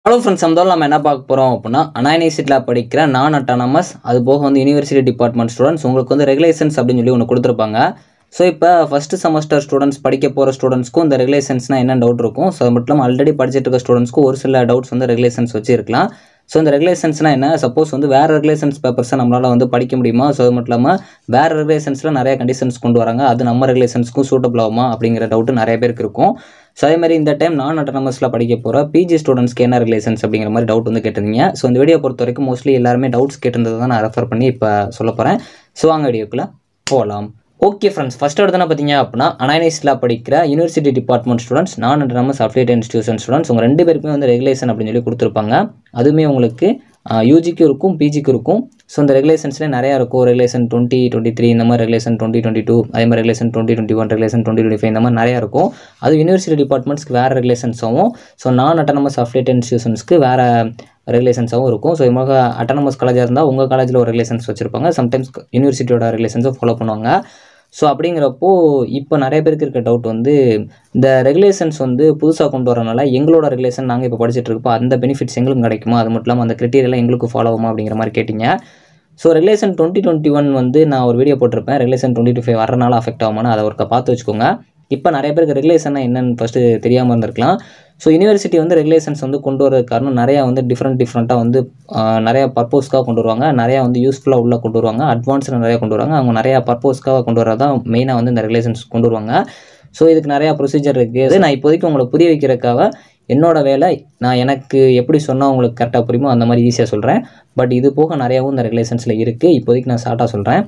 Hello friends, நம்ம என்ன பார்க்க போகிறோம் அப்படின்னா, அண்ணா யூனிவர்சிட்டியில் படிக்கிற நான் அட்டானமஸ் அது போக வந்து யூனிவர்சிட்டி டிபார்ட்மெண்ட் ஸ்டூடெண்ட்ஸ் உங்களுக்கு வந்து ரெகுலேஷன்ஸ் அப்படின்னு சொல்லி ஒன்று கொடுத்துருப்பாங்க. ஸோ இப்போ ஃபஸ்ட்டு செமஸ்டர் ஸ்டூடெண்ட்ஸ் படிக்க போகிற ஸ்டூடெண்ட்ஸ்க்கும் இந்த ரெகுலேஷன்ஸ்னால் என்ன டவுட் இருக்கும். ஸோ அது மட்டும் இல்லாமல் ஆல்ரெடி படிச்சுட்டு இருக்க ஸ்டூடெண்ட்ஸ்க்கும் ஒரு சில டவுட்ஸ் வந்து ரெகுலேஷன்ஸ் வச்சு இருக்கலாம். ஸோ இந்த ரெகுலேஷன்ஸ்னால் என்ன, சப்போஸ் வந்து வேறு ரெகுலேஷன்ஸ் பேப்பர்ஸை நம்மளால் வந்து படிக்க முடியுமா. ஸோ அது மட்டும் இல்லாமல் வேறு ரெகுலேஷன்ஸில் நிறைய கண்டிஷன்ஸ் கொண்டு வராங்க, அது நம்ம ரெகுலேஷன்ஸ்க்கும் சூட்டபிள் ஆகுமா அப்படிங்கிற டவுட்டு நிறைய பேருக்கு இருக்கும். ஸோ அதே மாதிரி இந்த டைம் நான் அட்டானமஸில் படிக்க போகிற பிஜி ஸ்டூடெண்ட்ஸ்க்கு என்ன ரிலேஷன்ஸ் அப்படிங்கிற மாதிரி டவுட் வந்து கேட்டிருந்தீங்க. ஸோ இந்த வீடியோ பொறுத்த வரைக்கும் மோஸ்ட்லி எல்லாருமே டவுட்ஸ் கேட்டிருந்தது தான் நான் ரெஃபர் பண்ணி இப்போ சொல்ல போகிறேன். ஸோ வாங்க வீடியோக்குள்ளே போகலாம். ஓகே ஃப்ரெண்ட்ஸ், ஃபஸ்ட் எடுத்து பார்த்தீங்க அப்படின்னா அண்ணா யூனிவர்சிட்டியில் படிக்கிற யூனிவர்சிட்டி டிபார்ட்மெண்ட் ஸ்டூடெண்ட்ஸ், நான் அட்டானமஸ் அஃபிலியேட் இன்ஸ்டிடியூஷன் ஸ்டூடெண்ட்ஸ், உங்கள் ரெண்டு பேருக்குமே வந்து ரெகுலேஷன் அப்படின்னு சொல்லி கொடுத்துருப்பாங்க. அதுவுமே உங்களுக்கு யூஜிக்கும் இருக்கும் பிஜிக்கும் இருக்கும். ஸோ இந்த ரெகுலேஷன்ஸ்லேயே நிறையா இருக்கும். ரெகுலேஷன் 2023 இந்த மாதிரி, ரெகுலேஷன் 2022, அதே மாதிரி ரெகுலேஷன் 2021, ரெகுலேஷன் 2025 இந்த மாதிரி நிறையா இருக்கும். அது யூனிவர்சிட்டி டிபார்ட்மெண்ட்ஸ்க்கு வேறு ரெகுலேஷன்ஸாகவும், ஸோ நான் அட்டானமஸ் அஃபிலியேட் இன்ஸ்டிடியூஷன்ஸ்க்கு வேறு ரெகுலேஷன்ஸாகவும் இருக்கும். ஸோ இவங்க அட்டானமஸ் காலேஜாக இருந்தால் உங்கள் காலேஜில் ஒரு ரெகுலேஷன்ஸ் வச்சுருப்பாங்க, சம்டைம்ஸ் யூனிவர்சிட்டியோட ரெகுலேஷன்ஸும் ஃபாலோ பண்ணுவாங்க. ஸோ அப்படிங்கிறப்போ இப்போ நிறைய பேருக்கு இருக்க டவுட் வந்து, இந்த ரெகுலேஷன்ஸ் வந்து புதுசாக கொண்டு வரனால எங்களோட ரெகுலேஷன் நாங்கள் இப்போ படிச்சுட்டு இருப்போம், அந்த பெனிஃபிட்ஸ் எங்களுக்கு கிடைக்குமா, அது மட்டும் இல்லாமல் அந்த கிரிட்டீரியெல்லாம் எங்களுக்கு ஃபாலோ ஆகுமா அப்படிங்கிற மாதிரி கேட்டிங்க. ஸோ ரெகுலேஷன் 2021 வந்து நான் ஒரு வீடியோ போட்டிருப்பேன், ரெகுலேஷன் 2025 வரனால அஃபெக்ட் ஆகுமான்னு, அதை ஒரு பார்த்து வச்சுக்கோங்க. இப்போ நிறைய பேருக்கு ரெகுலேஷன்னா என்னென்னு ஃபஸ்ட்டு தெரியாமல் இருந்திருக்கலாம். ஸோ யூனிவர்சிட்டி வந்து ரெகுலேஷன்ஸ் வந்து கொண்டு வரதுக்கு காரணம் நிறையா வந்து டிஃப்ரெண்ட்டாக வந்து நிறையா பர்பஸ்க்காக கொண்டு வருவாங்க, நிறையா வந்து யூஸ்ஃபுல்லாக உள்ளே கொண்டு வருவாங்க, அட்வான்ஸில் நிறையா கொண்டு வருவாங்க. அவங்க நிறையா பர்பஸ்க்காக கொண்டு வரது தான் மெயினாக வந்து இந்த ரெகுலேஷன்ஸ் கொண்டு வருவாங்க. ஸோ இதுக்கு நிறையா ப்ரொசீஜர் இருக்குது. நான் இப்போதைக்கு உங்களை புரிய வைக்கிறதுக்காக என்னோட வேலை, நான் எனக்கு எப்படி சொன்னால் உங்களுக்கு கரெக்டாக புரியுமோ அந்த மாதிரி ஈஸியாக சொல்கிறேன். பட் இது போக நிறையாவும் இந்த ரெகுலேஷன்ஸில் இருக்குது. இப்போதைக்கு நான் ஷார்ட்டாக சொல்கிறேன்.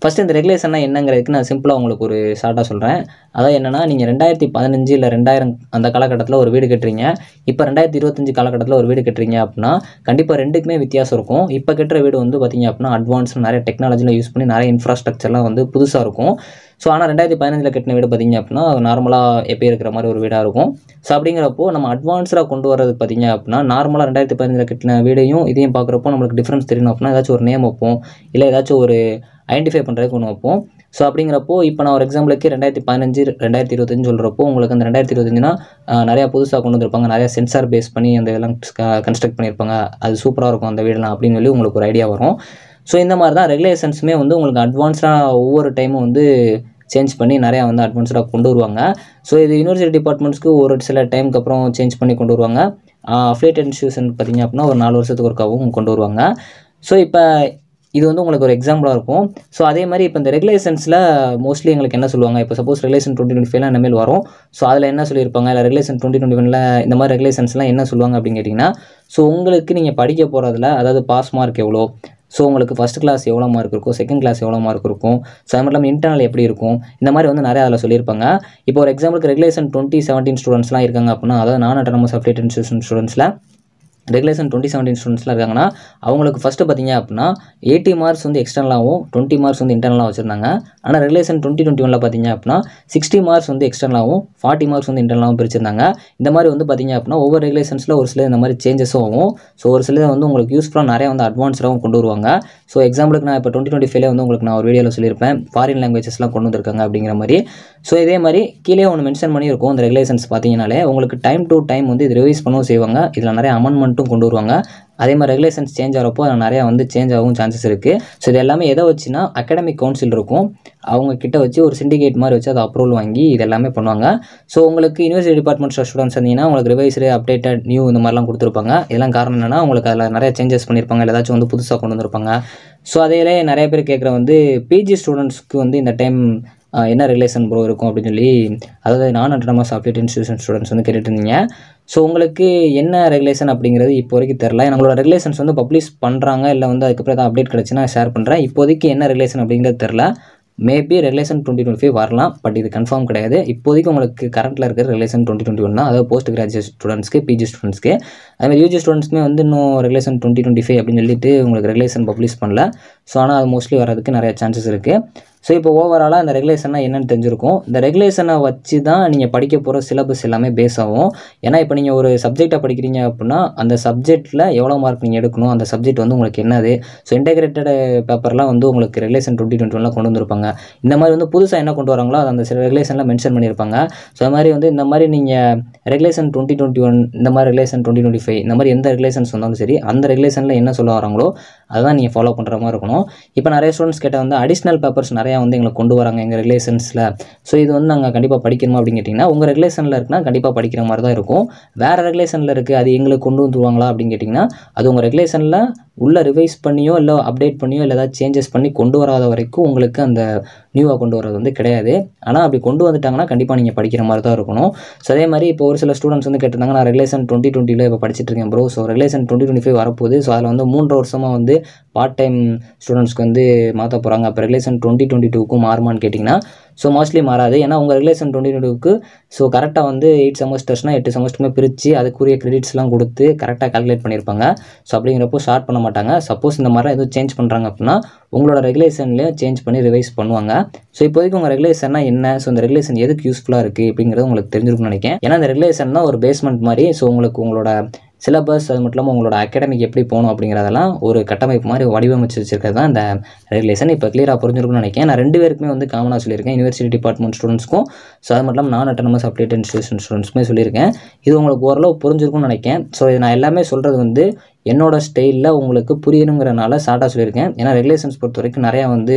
ஃபஸ்ட்டு இந்த ரெகுலேஷன்னா என்னங்கிறதுக்கு நான் சிம்பிளாக உங்களுக்கு ஒரு ஷார்ட்டாக சொல்கிறேன். அதாவது என்னென்னா, நீங்கள் 2015 இல்லை 2000 அந்த காலகட்டத்தில் ஒரு வீடு கட்டுறீங்க, இப்போ 2025 காலகட்டத்தில் ஒரு வீடு கட்டுறீங்க அப்படின்னா கண்டிப்பாக ரெண்டுக்குமே வித்தியாசம் இருக்கும். இப்போ கட்டுற வீடு வந்து பார்த்திங்க அப்படின்னா அட்வான்ஸில் நிறைய டெக்னாலஜிலாம் யூஸ் பண்ணி நிறைய இன்ஃப்ராஸ்ட்ரக்சர்லாம் வந்து புதுசாக இருக்கும். ஸோ ஆனால் 2015 கட்டின வீடு பார்த்திங்க அப்படின்னா நார்மலாக எப்போ இருக்கிற மாதிரி ஒரு வீடாக இருக்கும். ஸோ அப்படிங்கிறப்போ நம்ம அட்வான்ஸாக கொண்டு வரது பார்த்திங்க அப்படின்னா, நார்மலாக 2015 கட்டின வீடையும் இதையும் பார்க்குறப்போ நம்மளுக்கு டிஃப்ரென்ஸ் தெரியணும் அப்படின்னா ஏதாச்சும் ஒரு நேம் வைப்போம், இல்லை ஏதாச்சும் ஒரு ஐடென்டிஃபை பண்ணுறதுக்கு ஒன்று வைப்போம். ஸோ அப்படிங்கிறப்போ இப்போ நான் ஒரு எக்ஸாம்பிளுக்கு 2015 2025 சொல்கிறப்போ உங்களுக்கு அந்த 2025னா நிறையா புதுசாக கொண்டு வந்திருப்பாங்க, நிறையா சென்சார் பேஸ் பண்ணி அந்த இதெல்லாம் கன்ஸ்ட்ரக்ட் பண்ணியிருப்பாங்க, அது சூப்பராக இருக்கும் அந்த வீடெல்லாம் அப்படின்னு சொல்லி உங்களுக்கு ஒரு ஐடியா வரும். ஸோ இந்த மாதிரி தான் ரெகுலேஷன்ஸுமே வந்து உங்களுக்கு அட்வான்ஸாக ஒவ்வொரு டைமும் வந்து சேஞ்ச் பண்ணி நிறையா வந்து அட்வான்ஸ்டாக கொண்டு வருவாங்க. ஸோ இது யூனிவர்சிட்டி டிபார்ட்மெண்ட்ஸ்க்கு ஒரு சில டைமுக்கு அப்புறம் சேஞ்ச் பண்ணி கொண்டு வருவாங்க. அஃபிலியேட் இன்ஸ்டிடியூஷன் பார்த்திங்க அப்படின்னா ஒரு 4 வருஷத்துக்கு ஒருக்காகவும் கொண்டு வருவாங்க. ஸோ இப்போ இது வந்து உங்களுக்கு ஒரு எக்ஸாம்பிளாக இருக்கும். ஸோ அதே மாதிரி இப்போ இந்த ரெகுலேஷன்ஸில் மோஸ்ட்லி எங்களுக்கு என்ன சொல்லுவாங்க, இப்போ சப்போஸ் ரெகுலேஷன் 2025 இனிமேல் வரும். ஸோ அதில் என்ன சொல்லியிருப்பாங்க, இல்லை ரெகுலேஷன் 2021 இந்த மாதிரி ரெகுலேஷன்ஸ்லாம் என்ன சொல்லுவாங்க அப்படின்னு கேட்டிங்கன்னா, ஸோ உங்களுக்கு நீங்கள் படிக்க போகிறதுல அதாவது பாஸ் மார்க் எவ்வளோ, ஸோ உங்களுக்கு ஃபஸ்ட் கிளாஸ் எவ்வளோ மார்க் இருக்கும், செகண்ட் கிளாஸ் எவ்வளோ மார்க் இருக்கும், ஸோ அது மட்டும் இல்லாமல் இன்டர்னல் எப்படி இருக்கும், இந்த மாதிரி வந்து நிறையா அதில் சொல்லியிருப்பாங்க. இப்போ ஒரு எக்ஸாம்பிளுக்கு ரெகுலேஷன் 2017 ஸ்டூடெண்ட்ஸ்லாம் இருக்காங்க அப்படின்னா, அதாவது நான் அட்டானமஸ் அஃபிலியேட் இன்ஸ்டிடியூஷன் ஸ்டூடெண்ட்ஸில் ரெகுலேஷன் 2017 ஸ்டூடெண்ட்ஸ்லாம் இருக்காங்கன்னா அவங்களுக்கு ஃபஸ்ட்டு பார்த்திங்க அப்படின்னா 80 மார்க்ஸ் வந்து எக்ஸ்டர்னலாகவும் 20 மார்க்ஸ் வந்து இன்டர்னலாக வச்சுருந்தாங்க. ஆனால் ரெகுலேஷன் 2021 பார்த்திங்க அப்படின்னா 60 மார்க்ஸ் வந்து எக்ஸ்டர்னலாகவும் 40 மார்க்ஸ் வந்து இன்டர்னலாகவும் பிரிச்சிருந்தாங்க. இந்த மாதிரி வந்து பார்த்திங்க அப்படின்னா ஒவ்வொரு ரெகுலேஷன்ஸில் ஒரு சில இந்த மாதிரி சேஞ்சஸும் ஆகும். ஸோ ஒரு சில வந்து உங்களுக்கு யூஸ்ஃபுல்லாக நிறையா வந்து அட்வான்ஸ்டாகவும் கொண்டு வருவாங்க. ஸோ எக்ஸாம்பிளுக்கு நான் இப்போ 2025 வந்து உங்களுக்கு நான் ஒரு வீடியோவில் சொல்லியிருப்பேன், ஃபாரின் லாங்குவேஜஸ்லாம் கொண்டு வந்திருக்காங்க அப்படிங்கிற மாதிரி. ஸோ இதே மாதிரி கீழே ஒன்று மென்ஷன் பண்ணியிருக்கும். இந்த ரெகுலேஷன்ஸ் பார்த்தீங்கனாலே உங்களுக்கு டைம் டு டைம் வந்து இது ரிவைஸ் பண்ணவும் செய்வாங்க, இதில் நிறைய அமெண்ட்மெண்ட்டும் கொண்டு வருவாங்க. அதே மாதிரி ரெகுலேஷன்ஸ் சேஞ்ச் ஆகிறப்போ அதில் நிறையா வந்து சேஞ்ச் ஆகும் சான்சஸ் இருக்குது. ஸோ இது எல்லாமே எதை வச்சுன்னா அகாடமிக் கவுன்சில் இருக்கும், அவங்க கிட்ட வச்சு ஒரு சிண்டிகேட் மாதிரி வச்சு அதை அப்ரூவல் வாங்கி இது எல்லாமே பண்ணுவாங்க. ஸோ உங்களுக்கு யூனிவர்சிட்டி டிபார்ட்மெண்ட் ஸ்டூடெண்ட்ஸ் இருந்தீங்கன்னா உங்களுக்கு ரிவைஸ்டு அப்டேட்டட் நியூ இந்த மாதிரிலாம் கொடுத்துருப்பாங்க. இதெல்லாம் காரணம் என்னென்னா உங்களுக்கு அதில் நிறைய சேஞ்சஸ் பண்ணியிருப்பாங்க, இல்லை ஏதாச்சும் வந்து புதுசாக கொண்டு வந்திருப்பாங்க. ஸோ அதையிலே நிறைய பேர் கேட்குற வந்து பிஜி ஸ்டூடெண்ட்ஸ்க்கு வந்து இந்த டைம் என்ன ரிலேஷன் ப்ரோ இருக்கும் அப்படின்னு சொல்லி, அதாவது நான் அட்டானமஸ் அஃபிலியேட் இன்ஸ்டிடியூஷன் ஸ்டூடெண்ட்ஸ் வந்து கேட்டுட்டு இருந்தீங்க. ஸோ உங்களுக்கு என்ன ரெகுலேஷன் அப்படிங்கிறது இப்போ வரைக்கும் தெரில. நம்மளோட ரெகுலேஷன்ஸ் வந்து பப்ளிஷ் பண்ணுறாங்க, இல்லை வந்து அதுக்கப்புறம் ஏதாவது அப்டேட் கிடச்சுன்னா ஷேர் பண்ணுறேன். இப்போதைக்கு என்ன ரெகுலேஷன் அப்படிங்கிறது தெரில. மேபி ரெகுலேஷன் 2025 வரலாம், பட் இது கன்ஃபார்ம் கிடையாது. இப்போதைக்கு உங்களுக்கு கரண்ட்டில் இருக்கிற ரெகுலேஷன் 2021 தான், அதாவது போஸ்ட் கிராஜுவேட் ஸ்டூடெண்ட்ஸ்க்கு, பிஜி ஸ்டூடெண்ட்ஸ்க்கு. அதுமாதிரி யூஜி ஸ்டூடெண்ட்ஸ்க்குமே வந்து இன்னும் ரெகுலேஷன் 2025 அப்படின்னு சொல்லிட்டு உங்களுக்கு ரெகுலேஷன் பப்ளிஷ் பண்ணல. ஸோ ஆனால் அது மோஸ்ட்லி வரதுக்கு நிறைய சான்சஸ் இருக்குது. ஸோ இப்போ ஓவராலாக இந்த ரெகுலேஷன்னா என்னென்னு தெரிஞ்சிருக்கும். இந்த ரெகுலேஷனை வச்சு தான் நீங்கள் படிக்க போகிற சிலபஸ் எல்லாமே பேஸ் ஆகும். ஏன்னா இப்போ நீங்கள் ஒரு சப்ஜெக்டை படிக்கிறீங்க அப்படின்னா அந்த சப்ஜெக்ட்டில் எவ்வளோ மார்க் நீங்கள் எடுக்கணும், அந்த சப்ஜெக்ட் வந்து உங்களுக்கு என்னது. ஸோ இன்டெகிரேட்டட் பேப்பர்லாம் வந்து உங்களுக்கு ரெகுலேஷன் 2021 கொண்டு வந்திருப்பாங்க. இந்த மாதிரி வந்து புதுசாக என்ன கொண்டு வராங்களோ அது அந்த சில ரெகுலேஷனில் மென்ஷன் பண்ணியிருப்பாங்க. ஸோ அது மாதிரி வந்து இந்த மாதிரி நீங்கள் ரெகுலேஷன் 2021 இந்த மாதிரி ரெகுலேஷன் 2025 இந்த மாதிரி எந்த ரெகுலேஷன்ஸ் வந்தாலும் சரி அந்த ரெகுலேஷனில் என்ன சொல்ல வராங்களோ அதுதான் நீங்கள் ஃபாலோ பண்ணுற மாதிரி இருக்கணும். இப்போ நிறைய ஸ்டூடெண்ட்ஸ் கேட்டால் வந்து அடிஷ்னல் பேப்பர்ஸ் நிறையா வந்து எங்களுக்கு கொண்டு வராங்க எங்கள் ரெகுலேஷன்ஸில். ஸோ இது வந்து நாங்கள் கண்டிப்பாக படிக்கணுமா அப்படின்னு கேட்டிங்கன்னா உங்கள் ரெகுலேஷனில் இருக்குன்னா கண்டிப்பாக படிக்கிற மாதிரி தான் இருக்கும். வேறு ரெகுலேஷனில் இருக்குது அது எங்களுக்கு கொண்டு வந்துருவாங்களா அப்படின்னு கேட்டிங்கன்னா அது உங்கள் ரெகுலேஷனில் உள்ளே ரிவைஸ் பண்ணியோ இல்லை அப்டேட் பண்ணியோ இல்லை ஏதாவது சேஞ்சஸ் பண்ணி கொண்டு வராத வரைக்கும் உங்களுக்கு அந்த நியூவாக கொண்டு வரது வந்து கிடையாது. ஆனால் அப்படி கொண்டு வந்துட்டாங்கன்னா கண்டிப்பாக நீங்கள் படிக்கிற மாதிரி தான் இருக்கணும். ஸோ அதே மாதிரி இப்போ ஒரு சில ஸ்டூடெண்ட்ஸ் வந்து கேட்டிருந்தாங்க நான் ரெகுலேஷன் 2020 இப்போ படிச்சுட்டு இருக்கேன் ப்ரோ. ஸோ ரெகுலேஷன் 2025 வரப்போகுது. ஸோ அதில் வந்து 3 வருஷமாக வந்து பார்ட் டைம் ஸ்டூடெண்ட்ஸ்க்கு வந்து மாற்ற போகிறாங்க. அப்போ ரெகுலேஷன் 2022க்கும் மாறுமான்னு கேட்டிங்கன்னா ஸோ மோஸ்ட்லி மாறாது. ஏன்னா உங்கள் ரெகுலேஷன் 2022க்கு ஸோ கரெக்டாக வந்து 8 செமஸ்டர்ஸ்னால் 8 செமஸ்டருமே பிரித்து அதுக்குரிய கிரெடிட்ஸ்லாம் கொடுத்து கரெக்டாக கால்குலேட் பண்ணியிருப்பாங்க. ஸோ அப்படிங்கிறப்போ ஷார்ட் பண்ண மாட்டாங்க. சப்போஸ் இந்த மாதிரிலாம் எதுவும் சேஞ்ச் பண்ணுறாங்க அப்படின்னா உங்களோட ரெகுலேஷன்லேயே சேஞ்ச் பண்ணி ரிவைஸ் பண்ணுவாங்க. ஸோ இப்போதைக்கு உங்கள் ரெகுலேஷன்னா என்ன, ஸோ இந்த ரெகுலேஷன் எதுக்கு யூஸ்ஃபுல்லாக இருக்குது அப்படிங்கிறது உங்களுக்கு தெரிஞ்சிருக்கும்னு நினைக்கிறேன். ஏன்னா இந்த ரெகுலேஷன் தான் ஒரு பேஸ்மெண்ட் மாதிரி. ஸோ உங்களுக்கு உங்களோட சிலபஸ் அது மட்டும் இல்லாமல் உங்களோட அகாடமிக் எப்படி போகணும் அப்படிங்கிறதெல்லாம் ஒரு கட்டமைப்பு மாதிரி வடிவமைச்சு வச்சிருக்கிறது தான் இந்த ரெகுலேஷன். இப்போ கிளியராக புரிஞ்சிருக்கும்னு நினைக்கிறேன். நான் 2 பேருக்குமே வந்து காமனாக சொல்லியிருக்கேன், யூனிவர்சிட்டி டிபார்ட்மெண்ட் ஸ்டூடெண்ட்ஸ்க்கும். ஸோ அது மட்டும் இல்லாமல் நான் அட்டானமஸ் அப்டேட்டட் இன்ஸ்டியூஷன் ஸ்டூடெண்ட்ஸ்க்குமே சொல்லியிருக்கேன். இது உங்களுக்கு ஓரளவு புரிஞ்சிருக்கும்னு நினைக்கிறேன். ஸோ இது நான் எல்லாமே சொல்கிறது வந்து என்னோட ஸ்டைலில் உங்களுக்கு புரியணுங்கிறனால ஷார்ட்டாக சொல்லியிருக்கேன். ஏன்னா ரெகுலேஷன்ஸ் பொறுத்த வரைக்கும் நிறையா வந்து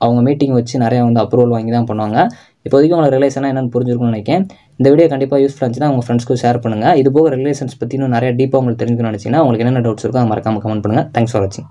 அவங்க மீட்டிங் வச்சு நிறையா வந்து அப்ரூவல் வாங்கி தான் பண்ணுவாங்க. இப்போதைக்கு உங்களுக்கு ரெகுலேஷனாக என்னென்னு புரிஞ்சிருக்கும்னு நினைக்கிறேன். இந்த வீடியோ கண்டிப்பாக யூஸ்ஃபுல்லாக இருந்துச்சுன்னா உங்கள் ஃப்ரெண்ட்ஸ்க்கு ஷேர் பண்ணுங்கள். இது போக ரெகுலேஷன்ஸ் பற்றி இன்னும் நிறைய டீப்பாக உங்களுக்கு தெரிஞ்சுக்கணும்னு நினச்சிங்கன்னா உங்களுக்கு என்னென்ன டவுட்ஸ் இருக்கோ அதை மறக்காமல் கமெண்ட் பண்ணுங்கள். தேங்க்ஸ் ஃபார் வாட்சிங்.